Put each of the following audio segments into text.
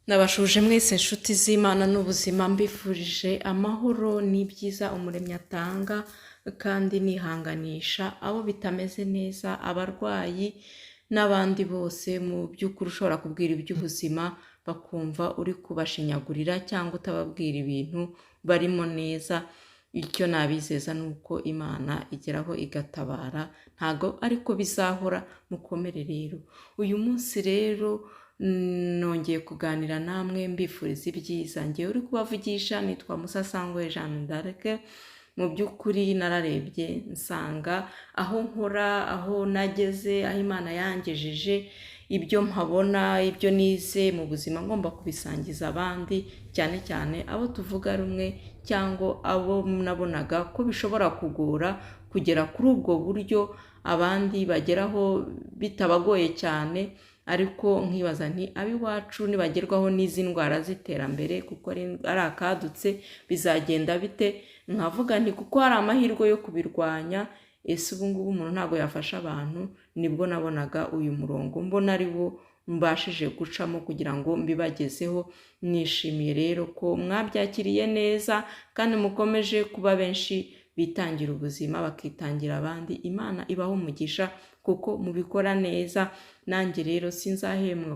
Nabashuje mwese inshuti z'Imana n'ubuzima mbifurije amahoro n'ibyiza umuremyi atanga kandi nihanganisha abo bitameze neza, abarwayi n'abandi bose mu by'ukuri ushobora kubwira iby'ubuzima bakumva uri kubashinyagurira cyangwa utababwira ibintu barimo neza. Icyo nabizeza ni uko Imana igeraho igatabara, ntago ariko bizahora. Mukomere rero. Uyu munsi rero nongeye kuganira namwe mbifuriza ibyiza. Ngewe uri kubavugisha nitwa Musasangwe Jeanne d'Arc. Mu by'ukuri nararebye nsanga aho nkora, aho nageze, aho Imana yangejeje, ibyo mpabona, ibyo nize mu buzima ngomba kubisangiza abandi, cyane cyane abo tuvuga rumwe cyangwa abo nabonaga ko bishobora kugora kugera kuri ubwo buryo abandi bageraho bitabagoye cyane. Ariko nkibaza nti ab'iwacu nibagerwaho n'izi ndwara z'iterambere kuko ari akadutse bizagenda bite? Nkavuga nti kuko hari amahirwe yo kubirwanya, ese ubu ngubu umuntu ntabwo yafasha abantu. Nibwo nabonaga uyu murongo mbona ari wo mbashije gucamo kugira ngo mbibagezeho. Nishimiye rero ko mwabyakiriye neza kandi mukomeje kuba benshi bitangira ubuzima bakitangira abandi. Imana ibaho umugisha kuko mubikora neza. Nanjye rero sinzahemwa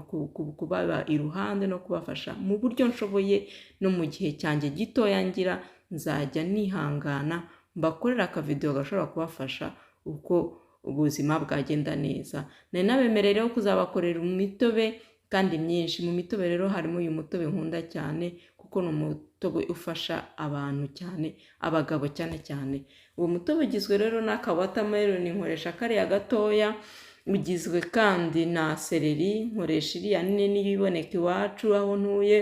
kubaba iruhande no kubafasha mu buryo nshoboye, no mu gihe cyanjye gitoya ngira nzajya nihangana mbakorera akavidewo gashobora kubafasha uko ubuzima bwagenda neza. Nari nabemereye rero kuzabakorera imitobe kandi myinshi. Mu mitobe rero harimo uyu mutobe nkunda cyane kuko ni umutobe ufasha abantu cyane, abagabo cyane cyane. Uwo mutobe ugizwe rero n'aka watermelon, nkoresha kariya gatoya. Ugizwe kandi na seleri, nkoresha iriya nini iboneka iwacu aho ntuye.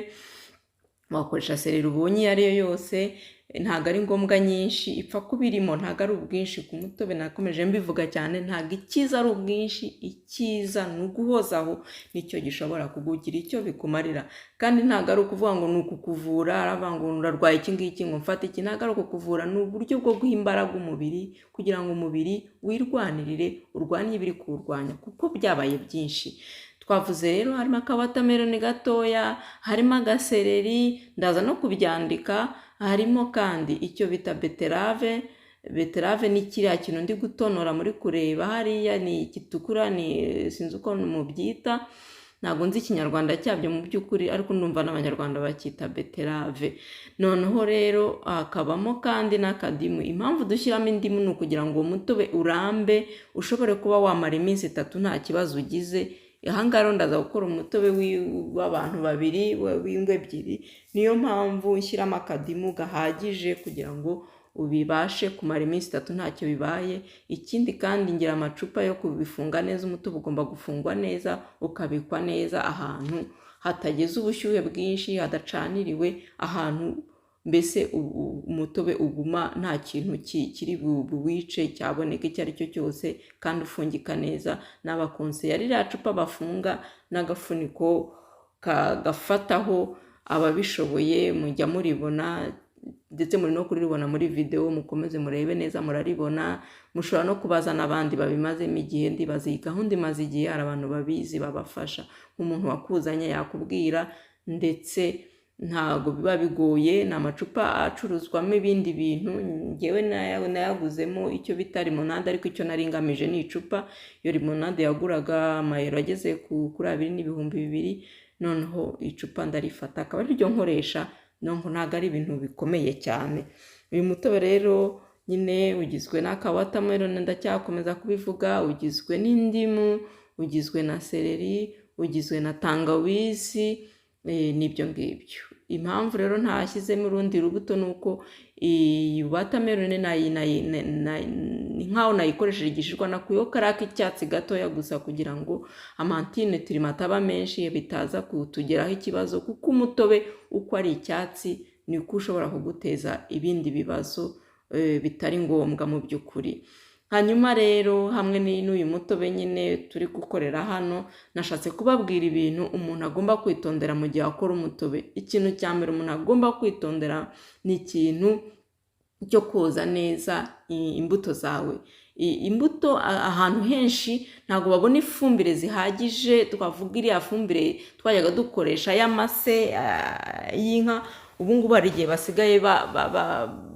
Wakoresha seleri ubonye iyo ari yo yose, ntabwo ari ngombwa nyinshi, ipfa kuba irimo, ntabwo ari ubwinshi. Ku mutobe nakomeje mbivuga cyane, ntabwo icyiza ari ubwinshi, icyiza ni uguhozaho, nicyo gishobora kukugira icyo bikumarira. Kandi ntabwo ari ukuvuga ngo ni ukukuvura, aravuga ngo urarwaye iki ngiki ngo mfate iki. Ntabwo ari ukukuvura, ni uburyo bwo guha imbaraga umubiri kugira ngo umubiri wirwanirire, urwanye ibiri kuwurwanya kuko byabaye byinshi. Twavuze rero harimo aka watermelon gatoya, harimo agasereri, ndaza no kubyandika. Harimo kandi icyo bita beterave. Beterave ni kiriya kintu ndi gutonora muri kureba hariya, ni gitukura, ni sinzi uko mubyita, ntabwo nzi ikinyarwanda cyabyo mu by'ukuri, ariko ndumva n'abanyarwanda bacyita beterave. Noneho rero hakabamo kandi n'akadimu. Impamvu dushyiramo indimu ni ukugira ngo uwo mutobe urambe, ushobore kuba wamara iminsi 3 nta kibazo ugize. Ahangaha rero ndaza gukora umutobe w'abantu babiri, w'ingwe ebyiri. Niyo mpamvu nshyiramo akadimu gahagije kugira ngo ubibashe kumara iminsi 3 ntacyo bibaye. Ikindi kandi ngira amacupa yo kubifunga neza. Umutobe ugomba gufungwa neza, ukabikwa neza ahantu hatageze ubushyuhe bwinshi, hadacaniriwe, ahantu mbese umutobe uguma nta kintu kiri buwice cyaboneka icyo ari cyo cyose, kandi ufungika neza. N'abakonseye ririya cupa bafunga n'agafuniko kagafataho. Ababishoboye mujya muribona, ndetse muri no kuriribona muri video, mukomeze murebe neza muraribona. Mushobora no kubazana abandi babimazemo igihe. Ndibaza iyi gahunda imaze igihe, hari abantu babizi babafasha. Nk'umuntu wakuzanye yakubwira, ndetse ntabwo biba bigoye. Ni amacupa acuruzwamo ibindi bintu. Ngewe nayaguzemo icyo bita limonade, ariko icyo nari ngamije ni icupa. Iyo limonade yaguraga amayero ageze kuri 2,200. Noneho icupa ndarifata akaba ari ryo nkoresha. Ntabwo ari ibintu bikomeye cyane. Uyu mutobe rero nyine ugizwe n'aka watermelon, ndacyakomeza kubivuga, ugizwe n'indimu, ugizwe na seleri, ugizwe na tangawizi, n'ibyo ngibyo. Impamvu rero ntashyizemo urundi rubuto ni uko iyi watermelon nkaho nayikoresheje igishishwa, nakuyeho kariya k'icyatsi gatoya gusa kugira ngo amantinitiri ataba menshi, bitaza kutugeraho ikibazo. Kuko umutobe uko ari icyatsi niko ushobora kuguteza ibindi bibazo bitari ngombwa mu by'ukuri. Hanyuma rero hamwe n'uyu mutobe nyine turi gukorera hano, nashatse kubabwira ibintu umuntu agomba kwitondera mu gihe akora umutobe. Ikintu cya mbere umuntu agomba kwitondera ni ikintu cyo koza neza imbuto zawe. imbuto ahantu henshi ntabwo babona ifumbire zihagije, twavuga iriya fumbire twajyaga dukoresha y'amase y'inka, ubu ngubu hari igihe basigaye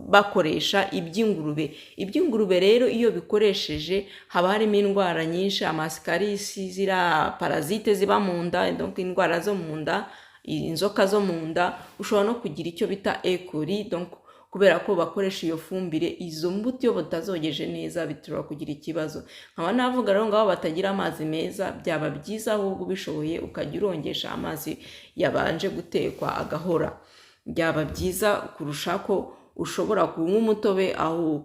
bakoresha iby'ingurube rero iyo bikoresheje haba harimo indwara nyinshi, amasikarisi, ziriya parazite ziba mu nda, donc indwara zo mu nda, inzoka zo mu nda, ushobora no kugira icyo bita ekori, donc kubera ko bakoresha iyo fumbire, izo mbuto iyo batazogeje neza bituma kugira ikibazo. nkaba navuga rero ngabo batagira amazi meza, byaba byiza ahubwo ubishoboye ukajya urongesha amazi yabanje gutekwa agahora, byaba byiza kurusha ko ushobora kunywa umutobe aho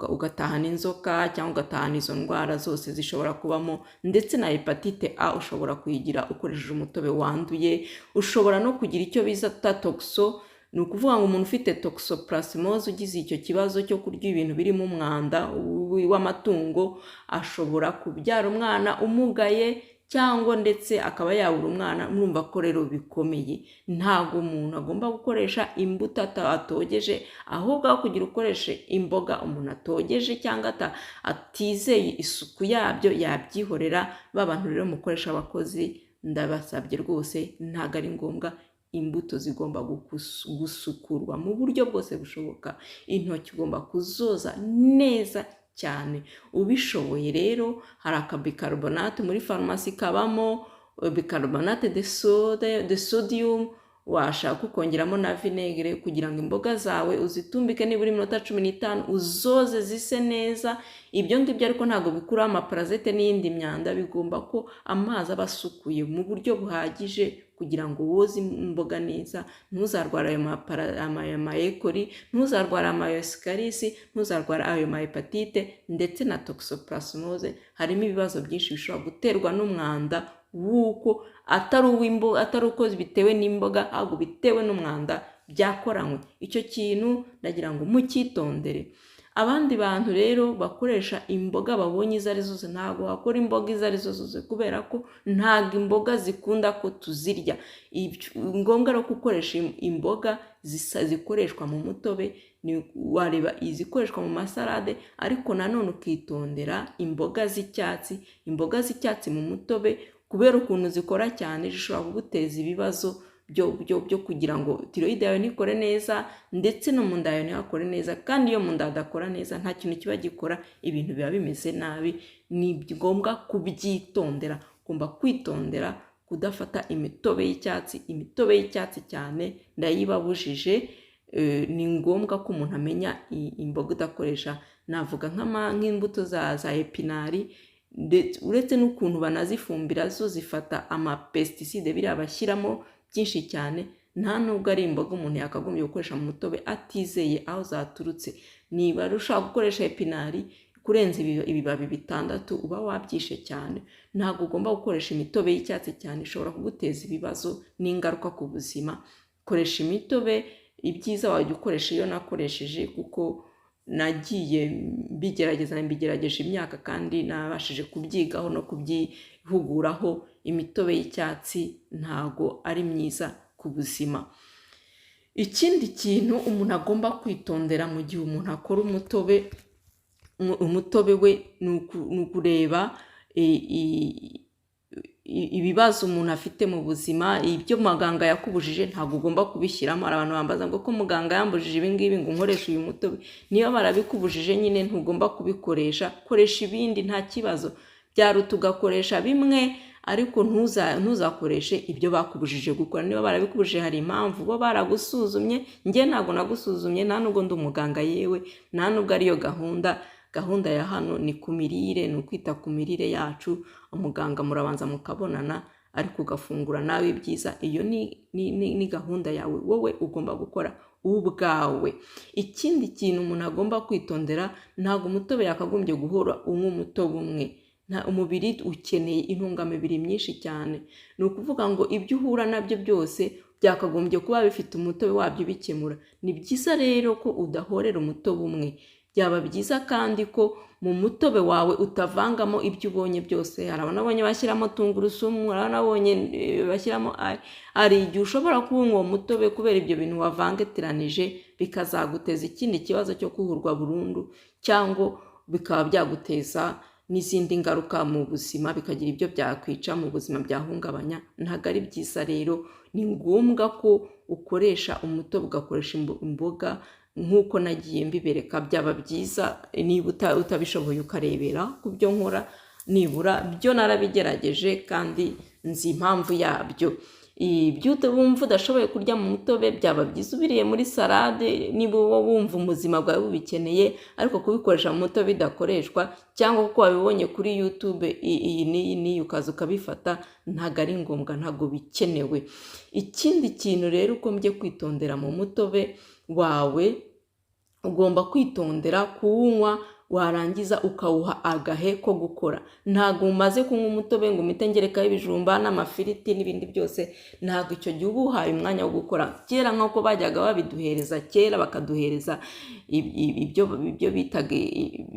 ugatahana inzoka cyangwa ugatahana izo ndwara zose zishobora kubamo, ndetse na hepatite A ushobora kuyigira ukoresheje umutobe wanduye. Ushobora no kugira icyo bita toxo, ni ukuvuga ngo umuntu ufite toxoplasmose ugize icyo kibazo cyo kurya ibintu birimo umwanda w'amatungo, ashobora kubyara umwana umugaye cyangwa ndetse akaba yabura umwana. Murumva ko rero bikomeye, ntabwo umuntu agomba gukoresha imbuto atogeje, ahubwo aho kugira ukoreshe imboga umuntu atogeje cyangwa atizeye isuku yabyo, yabyihorera. Bantu rero mukoresha abakozi, ndabasabye rwose, ntabwo ari ngombwa. Imbuto zigomba gusukurwa mu buryo bwose bushoboka, intoki ugomba kuzoza neza cyane. Ubishoboye rero hari akabicarbonate muri farumasi kabamo bicarbonate de sodium, washaka ukongeramo na vinegere kugira ngo imboga zawe uzitumbike nibura iminota 15 uzoze zise neza. Ibyo ngibyo ariko ntabwo bikuraho amaparazite n'iyindi myanda, bigomba ko amazi aba asukuye mu buryo buhagije kugira ngo woze imboga neza, ntuzarwara ayo maekori, ntuzarwara amayosikarisi, ntuzarwara ayo mahepatite ndetse na toxoplasmose. Harimo ibibazo byinshi bishobora guterwa n'umwanda wuko atari uko bitewe n'imboga, ahubwo bitewe n'umwanda byakoranywe. Icyo kintu ndagira ngo mucyitondere. Abandi bantu rero bakoresha imboga babonye izo ari zose, ntabwo wakora imboga izo ari zo zose kubera ko ntabwo imboga zikunda ko tuzirya. Ngombwa rero gukoresha imboga zikoreshwa mu mutobe, wareba izikoreshwa mu masalade, ariko nanone ukitondera imboga z'icyatsi mu mutobe, kubera ukuntu zikora cyane zishobora kuguteza ibibazo byo kugira ngo tiroide yawe ntikore neza, ndetse no mu nda yawe ntihakore neza. Kandi iyo mu nda hadakora neza nta kintu kiba gikora, ibintu biba bimeze nabi. Ni ngombwa kubyitondera, ugomba kwitondera kudafata imitobe y'icyatsi cyane, ndayibabujije. Ni ngombwa ko umuntu amenya imboga udakoresha. Navuga nk'imbuto za epinari, uretse n'ukuntu banazifumbira zo zifata amapesticide biriya bashyiramo byinshi cyane. Nta nubwo ari imboga umuntu yakagombye gukoresha mu mutobe atizeye aho zaturutse. Niba ushaka gukoresha epinari kurenza ibibabi 6 uba wabyishe cyane. Ntabwo ugomba gukoresha imitobe y'icyatsi cyane, ishobora kuguteza ibibazo n'ingaruka ku buzima. Koresha imitobe, ibyiza wajya ukoresha iyo nakoresheje, kuko nagiye mbigerageje imyaka kandi nabashije kubyigaho no kubyihuguraho. Imitobe y'icyatsi ntago ari myiza ku buzima. Ikindi kintu umuntu agomba kwitondera mu gihe umuntu akora umutobe we, ni ukureba ibibazo umuntu afite mu buzima. Ibyo muganga yakubujije ntabwo ugomba kubishyiramo. Hari abantu bambaza ngo ko muganga yambujije ibi ngibi ngo nkoreshe uyu mutobe. Niyo barabikubujije nyine ntugomba kubikoresha, koresha ibindi nta kibazo. Byaruta ugakoresha bimwe ariko ntuzakoreshe ibyo bakubujije gukora. Niba barabikubujije hari impamvu, bo baragusuzumye. Njye ntabwo nagusuzumye, nta nubwo ndi umuganga, yewe nta nubwo ariyo gahunda ya hano. Ni ku mirire, ni ukwita ku mirire yacu. Umuganga murabanza mukabonana, ariko ugafungura nawe ibyiza. Iyo ni gahunda yawe wowe ugomba gukora ubwawe. Ikindi kintu umuntu agomba kwitondera, ntabwo umutobe yakagombye guhora unywa umutobe umwe. Umubiri ukeneye intungamubiri nyinshi cyane. Ni ukuvuga ngo ibyo uhura nabyo byose byakagombye kuba bifite umutobe wabyo bikemura. Ni byiza rero ko udahorera umutobe umwe. Byaba byiza kandi ko mu mutobe wawe utavangamo ibyo ubonye byose. Hari abonye bashyiramo tungurusumu, hari abonye bashyiramo hari igihe ushobora kunywa uwo mutobe kubera ibyo bintu wavangeteranije bikazaguteza ikindi kibazo cyo kuhurwa burundu, cyangwa bikaba byaguteza n'izindi ngaruka mu buzima, bikagira ibyo byakwica mu buzima, byahungabanya. Ntabwo ari byiza rero, ni ngombwa ko ukoresha umutobe, ugakoresha imboga nk'uko nagiye mbibereka. Byaba byiza niba utabishoboye ukarebera ku byo nkora, nibura byo narabigerageje kandi nzi impamvu yabyo. Ibyo wumva udashoboye kurya mu mutobe, byaba byiza ubiriye muri salade niba wumva ubuzima bwawe bubikeneye, ariko kubikoresha mu mutobe bidakoreshwa, cyangwa kuko wabibonye kuri YouTube iyi n'iyi ukaza ukabifata, ntabwo ari ngombwa, ntabwo bikenewe. Ikindi kintu rero ugombye kwitondera mu mutobe wawe, ugomba kwitondera kuwunywa warangiza ukawuha agahe ko gukora. Ntabwo umaze kunywa umutobe ngo umite ngerekaho ibijumba n'amafiriti n'ibindi byose, ntabwo icyo gihe uba uhaye umwanya wo gukora. Kera nk'uko bajyaga babiduhereza, kera bakaduhereza ibyo bitaga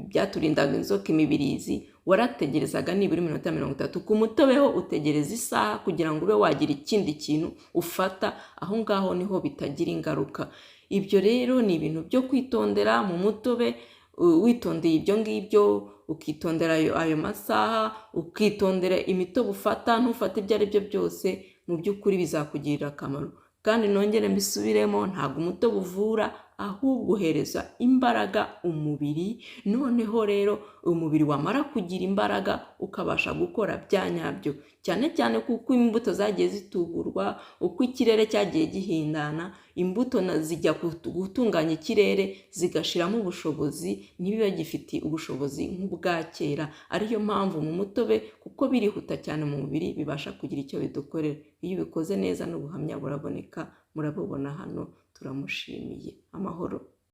byaturindaga inzoka, imibirizi, warategerezaga nibura iminota 30. Ku mutobe ho utegereza isaha kugira ngo ube wagira ikindi kintu ufata, aho ngaho niho bitagira ingaruka. Ibyo rero ni ibintu byo kwitondera mu mutobe, witondeye ibyo ngibyo, ukitondera ayo masaha, ukitondera imitobe ufata, ntufate ibyo ari byo byose, mu by'ukuri bizakugirira akamaro. Kandi nongere mbisubiremo, ntabwo umutobe uvura, ahubwo uhereza imbaraga umubiri. Noneho rero umubiri wamara kugira imbaraga ukabasha gukora bya nyabyo, cyane cyane kuko imbuto zagiye zituburwa, uko ikirere cyagiye gihindana, imbuto zijya gutunganya ikirere, zigashiramo ubushobozi, ntibiba gifite ubushobozi nk'ubwa kera. Ariyo mpamvu mu mutobe, kuko birihuta cyane mu mubiri, bibasha kugira icyo bidukorera. Iyo ubikoze neza n'ubuhamya buraboneka, murabubona hano. Turamushimiye. Amahoro.